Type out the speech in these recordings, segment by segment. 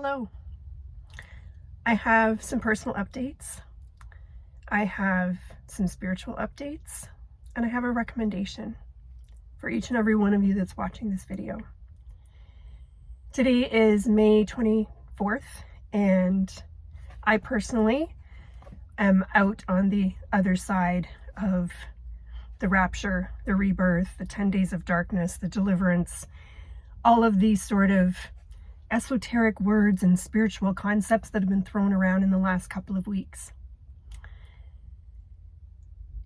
Hello. I have some personal updates. I have some spiritual updates, and I have a recommendation for each and every one of you that's watching this video. Today is May 24th, and I personally am out on the other side of the rapture, the rebirth, the 10 days of darkness, the deliverance, all of these sort of esoteric words and spiritual concepts that have been thrown around in the last couple of weeks.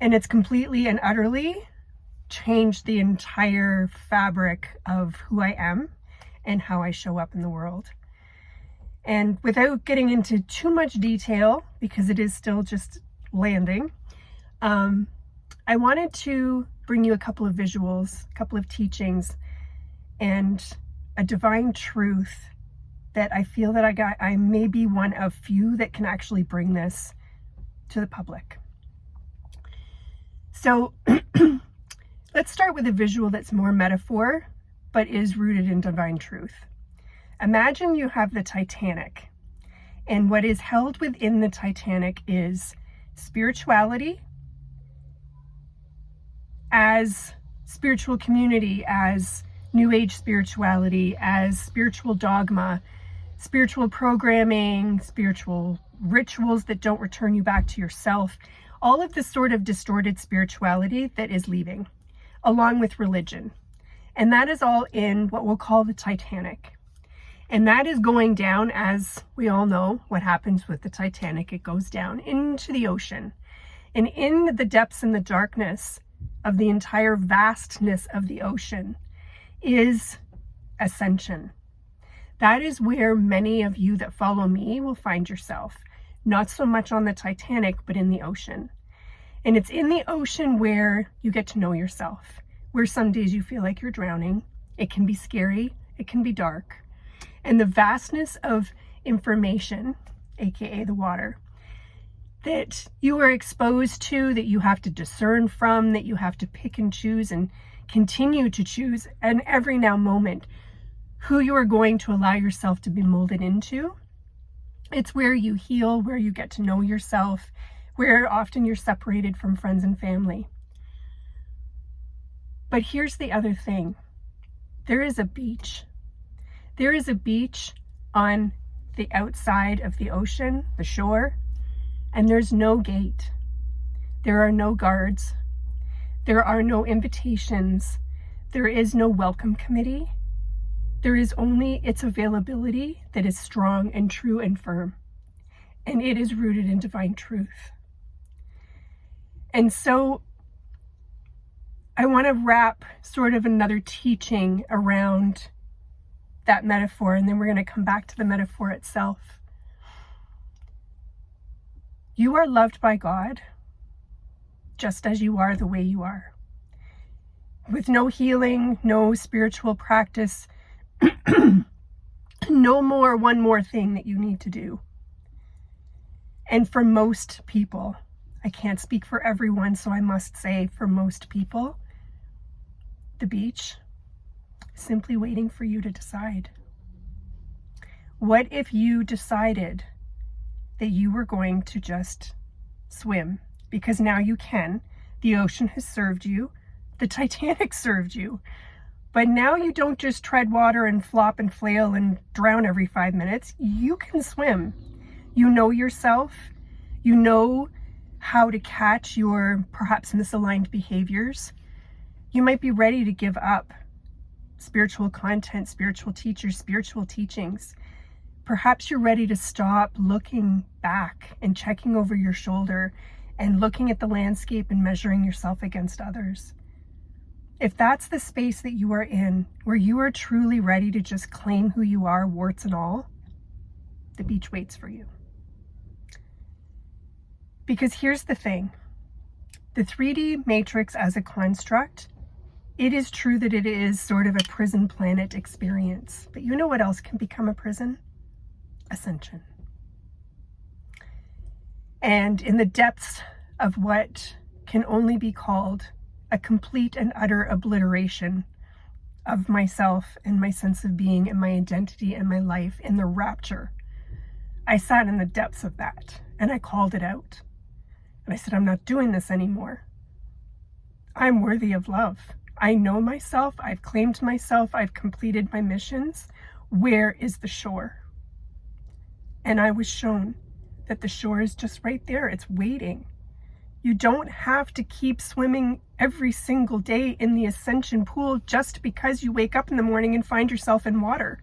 And it's completely and utterly changed the entire fabric of who I am and how I show up in the world. And without getting into too much detail, because it is still just landing, I wanted to bring you a couple of visuals, a couple of teachings, and a divine truth that I feel that I may be one of few that can actually bring this to the public. So let's start with a visual that's more metaphor, but is rooted in divine truth. Imagine you have the Titanic, and what is held within the Titanic is spirituality as spiritual community, as New Age spirituality, as spiritual dogma, spiritual programming, spiritual rituals that don't return you back to yourself, all of this sort of distorted spirituality that is leaving, along with religion. And that is all in what we'll call the Titanic. And that is going down, as we all know what happens with the Titanic. It goes down into the ocean. And in the depths and the darkness of the entire vastness of the ocean is ascension. That is where many of you that follow me will find yourself. Not so much on the Titanic, but in the ocean. And it's in the ocean where you get to know yourself, where some days you feel like you're drowning. It can be scary, it can be dark. And the vastness of information, aka the water, that you are exposed to, that you have to discern from, that you have to pick and choose and continue to choose, and every now moment, who you are going to allow yourself to be molded into. It's where you heal, where you get to know yourself, where often you're separated from friends and family. But here's the other thing. There is a beach. There is a beach on the outside of the ocean, the shore, and there's no gate. There are no guards. There are no invitations. There is no welcome committee. There is only its availability that is strong and true and firm. And it is rooted in divine truth. And so I want to wrap sort of another teaching around that metaphor, and then we're going to come back to the metaphor itself. You are loved by God just as you are, the way you are. With no healing, no spiritual practice, one more thing that you need to do. And for most people, I can't speak for everyone, so I must say for most people, the beach is simply waiting for you to decide. What if you decided that you were going to just swim? Because now you can. The ocean has served you. The Titanic served you. But now you don't just tread water and flop and flail and drown every 5 minutes. You can swim. You know yourself. You know how to catch your perhaps misaligned behaviors. You might be ready to give up spiritual content, spiritual teachers, spiritual teachings. Perhaps you're ready to stop looking back and checking over your shoulder and looking at the landscape and measuring yourself against others. If that's the space that you are in, where you are truly ready to just claim who you are, warts and all, the beach waits for you. Because here's the thing. The 3D matrix as a construct, it is true that it is sort of a prison planet experience. But you know what else can become a prison? Ascension. And in the depths of what can only be called a complete and utter obliteration of myself and my sense of being and my identity and my life in the rapture. I sat in the depths of that and I called it out. And I said, I'm not doing this anymore. I'm worthy of love. I know myself. I've claimed myself. I've completed my missions. Where is the shore? And I was shown that the shore is just right there. It's waiting. You don't have to keep swimming every single day in the ascension pool just because you wake up in the morning and find yourself in water.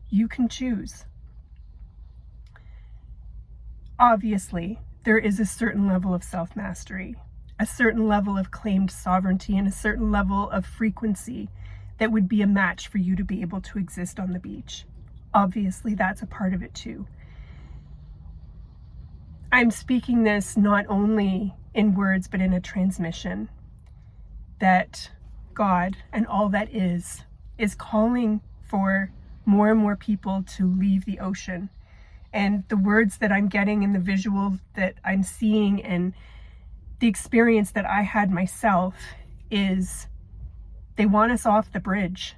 You can choose. Obviously, there is a certain level of self-mastery, a certain level of claimed sovereignty, and a certain level of frequency that would be a match for you to be able to exist on the beach. Obviously, that's a part of it too. I'm speaking this not only in words, but in a transmission that God and all that is calling for more and more people to leave the ocean. And the words that I'm getting and the visual that I'm seeing and the experience that I had myself is they want us off the bridge.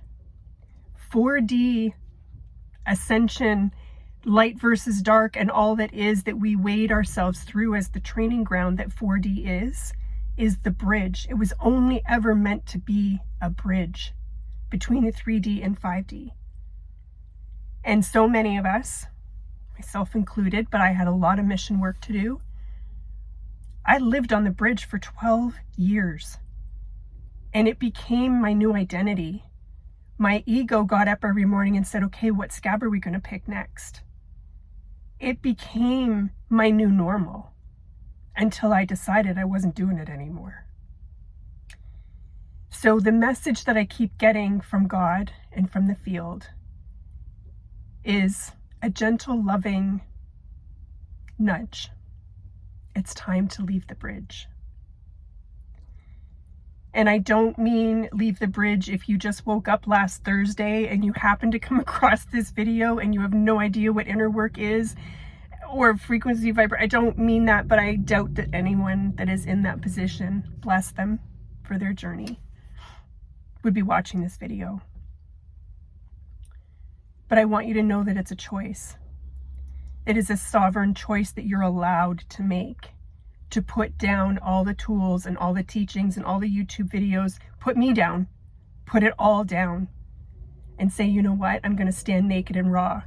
4D ascension, light versus dark, and all that is that we wade ourselves through as the training ground that 4D is the bridge. It was only ever meant to be a bridge between the 3D and 5D. And so many of us, myself included, but I had a lot of mission work to do. I lived on the bridge for 12 years and it became my new identity. My ego got up every morning and said, okay, what scab are we going to pick next? It became my new normal until I decided I wasn't doing it anymore. So the message that I keep getting from God and from the field is a gentle, loving nudge. It's time to leave the bridge. And I don't mean leave the bridge if you just woke up last Thursday and you happen to come across this video and you have no idea what inner work is or frequency vibration. I don't mean that, but I doubt that anyone that is in that position, bless them for their journey, would be watching this video. But I want you to know that it's a choice. It is a sovereign choice that you're allowed to make, to put down all the tools and all the teachings and all the YouTube videos. Put me down, put it all down, and say, you know what? I'm going to stand naked and raw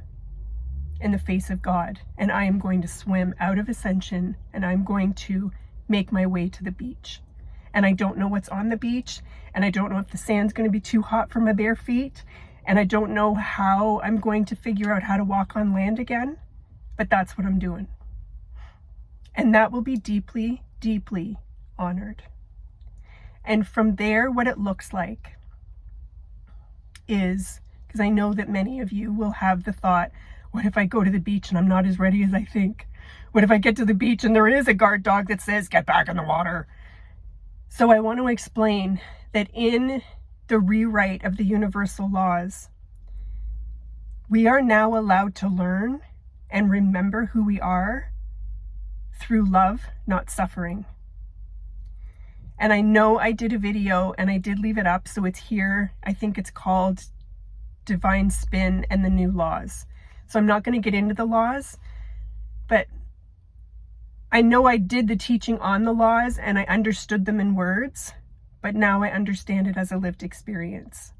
in the face of God, and I am going to swim out of ascension, and I'm going to make my way to the beach. And I don't know what's on the beach, and I don't know if the sand's going to be too hot for my bare feet, and I don't know how I'm going to figure out how to walk on land again, but that's what I'm doing. And that will be deeply, deeply honored. And from there, what it looks like is, because I know that many of you will have the thought, what if I go to the beach and I'm not as ready as I think? What if I get to the beach and there is a guard dog that says, get back in the water? So I want to explain that in the rewrite of the universal laws, we are now allowed to learn and remember who we are through love, not suffering. And I know I did a video and I did leave it up, so it's here. I think it's called Divine Spin and the New Laws. So I'm not going to get into the laws, but I know I did the teaching on the laws and I understood them in words, but now I understand it as a lived experience.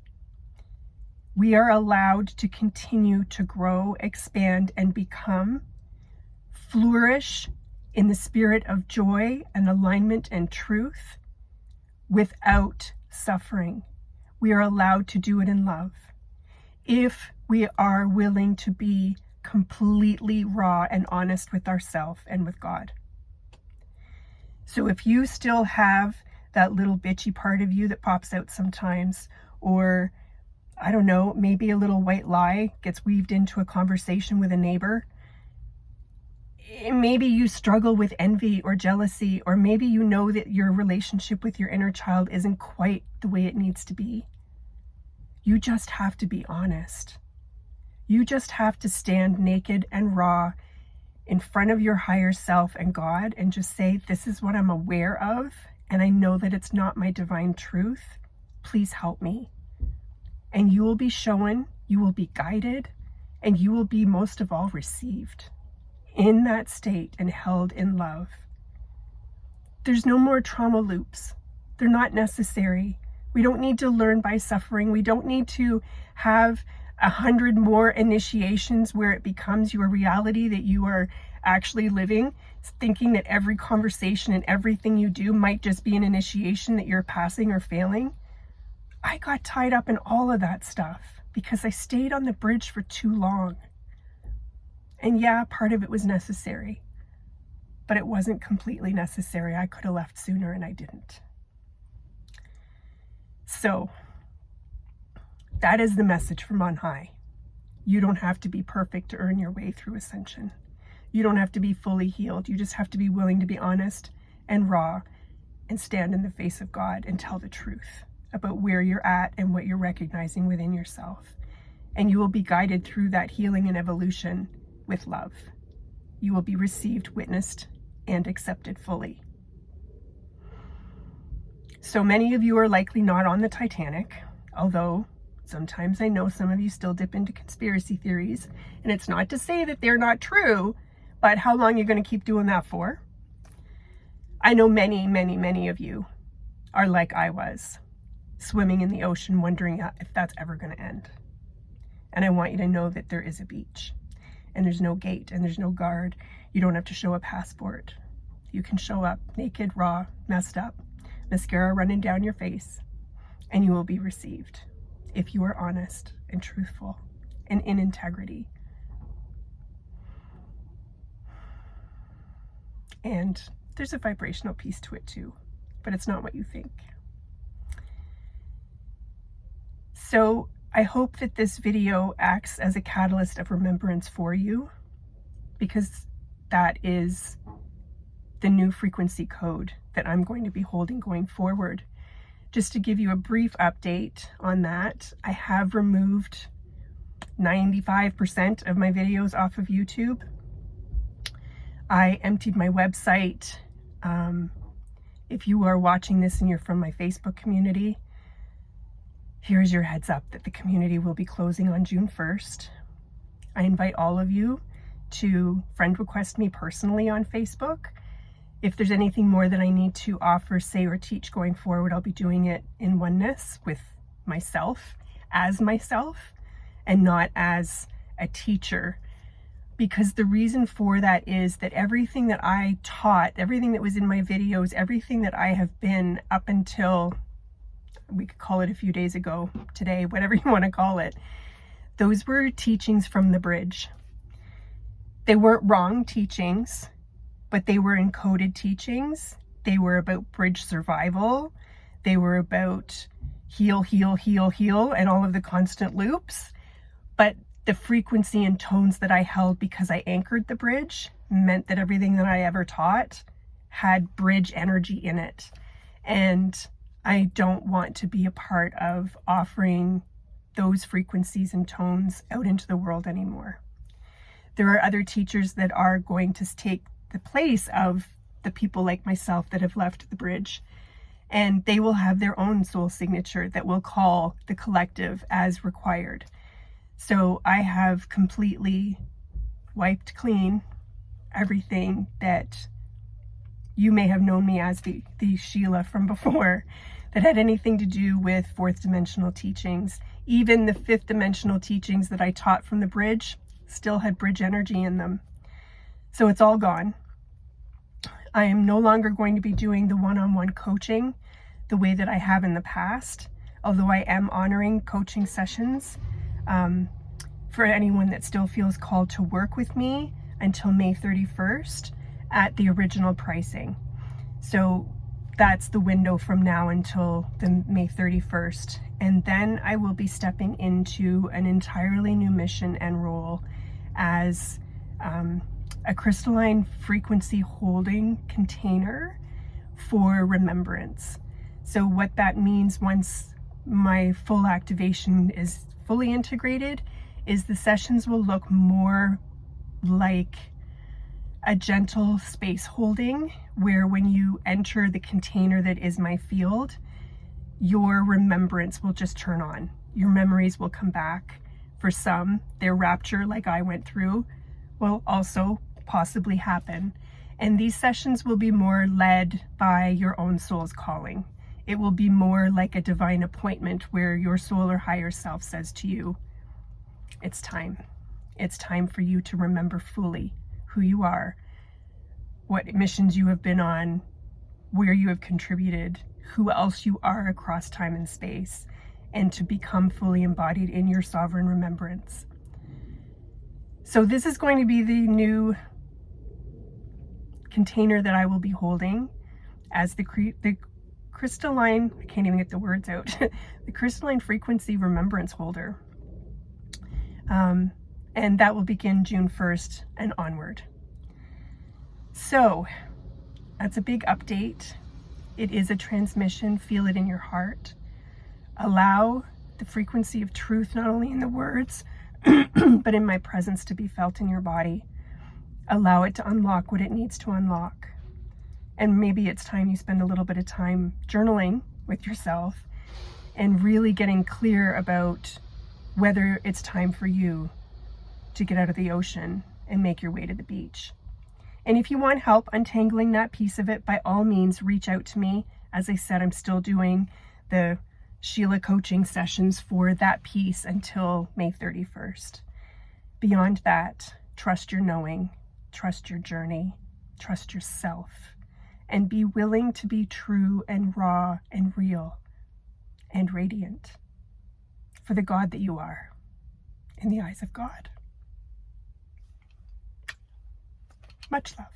We are allowed to continue to grow, expand, and become, flourish in the spirit of joy and alignment and truth without suffering. We are allowed to do it in love if we are willing to be completely raw and honest with ourselves and with God. So if you still have that little bitchy part of you that pops out sometimes, or I don't know, maybe a little white lie gets weaved into a conversation with a neighbor, maybe you struggle with envy or jealousy, or maybe you know that your relationship with your inner child isn't quite the way it needs to be. You just have to be honest. You just have to stand naked and raw in front of your higher self and God and just say, this is what I'm aware of, and I know that it's not my divine truth. Please help me. and you will be shown, you will be guided, and you will be most of all received in that state and held in love. There's no more trauma loops. They're not necessary. We don't need to learn by suffering. We don't need to have 100 more initiations where it becomes your reality that you are actually living, thinking that every conversation and everything you do might just be an initiation that you're passing or failing. I got tied up in all of that stuff because I stayed on the bridge for too long. And yeah, part of it was necessary, but it wasn't completely necessary. I could have left sooner and I didn't. So that is the message from on high. You don't have to be perfect to earn your way through ascension. You don't have to be fully healed. You just have to be willing to be honest and raw and stand in the face of God and tell the truth about where you're at and what you're recognizing within yourself. And you will be guided through that healing and evolution with love. You will be received, witnessed, and accepted fully. So many of you are likely not on the Titanic, although sometimes I know some of you still dip into conspiracy theories, and it's not to say that they're not true, but how long you're going to keep doing that for? I know many, many, many of you are like I was, swimming in the ocean, wondering if that's ever going to end. And I want you to know that there is a beach, and there's no gate, and there's no guard. You don't have to show a passport. You can show up naked, raw, messed up, mascara running down your face, and you will be received if you are honest and truthful and in integrity. And there's a vibrational piece to it too, but it's not what you think. So I hope that this video acts as a catalyst of remembrance for you, because that is the new frequency code that I'm going to be holding going forward. Just to give you a brief update on that, I have removed 95% of my videos off of YouTube. I emptied my website. If you are watching this and you're from my Facebook community, here's your heads up that the community will be closing on June 1st. I invite all of you to friend request me personally on Facebook. If there's anything more that I need to offer, say, or teach going forward, I'll be doing it in oneness with myself, as myself, and not as a teacher. Because the reason for that is that everything that I taught, everything that was in my videos, everything that I have been up until, we could call it a few days ago, today, whatever you want to call it, those were teachings from the bridge. They weren't wrong teachings, but they were encoded teachings. They were about bridge survival. They were about heal, heal, heal, heal, and all of the constant loops. But the frequency and tones that I held because I anchored the bridge meant that everything that I ever taught had bridge energy in it. And I don't want to be a part of offering those frequencies and tones out into the world anymore. There are other teachers that are going to take the place of the people like myself that have left the bridge, and they will have their own soul signature that will call the collective as required. So I have completely wiped clean everything that you may have known me as, the Sheila from before, that had anything to do with fourth dimensional teachings. Even the fifth dimensional teachings that I taught from the bridge still had bridge energy in them. So it's all gone. I am no longer going to be doing the one-on-one coaching the way that I have in the past, although I am honoring coaching sessions for anyone that still feels called to work with me until May 31st at the original pricing. So that's the window from now until the May 31st. And then I will be stepping into an entirely new mission and role as a crystalline frequency holding container for remembrance. So what that means once my full activation is fully integrated is the sessions will look more like a gentle space holding, where when you enter the container that is my field, your remembrance will just turn on. Your memories will come back. For some, their rapture, like I went through, will also possibly happen. And these sessions will be more led by your own soul's calling. It will be more like a divine appointment where your soul or higher self says to you, it's time. It's time for you to remember fully who you are, what missions you have been on, where you have contributed, who else you are across time and space, and to become fully embodied in your sovereign remembrance. So this is going to be the new container that I will be holding as the crystalline, I can't even get the words out, the crystalline frequency remembrance holder. And that will begin June 1st and onward. So that's a big update. It is a transmission. Feel it in your heart. Allow the frequency of truth, not only in the words, but in my presence, to be felt in your body. Allow it to unlock what it needs to unlock. And maybe it's time you spend a little bit of time journaling with yourself and really getting clear about whether it's time for you to get out of the ocean and make your way to the beach. And if you want help untangling that piece of it, by all means, reach out to me. As I said, I'm still doing the Sheila coaching sessions for that piece until May 31st. Beyond that, trust your knowing, trust your journey, trust yourself, and be willing to be true and raw and real and radiant for the God that you are in the eyes of God. Much love.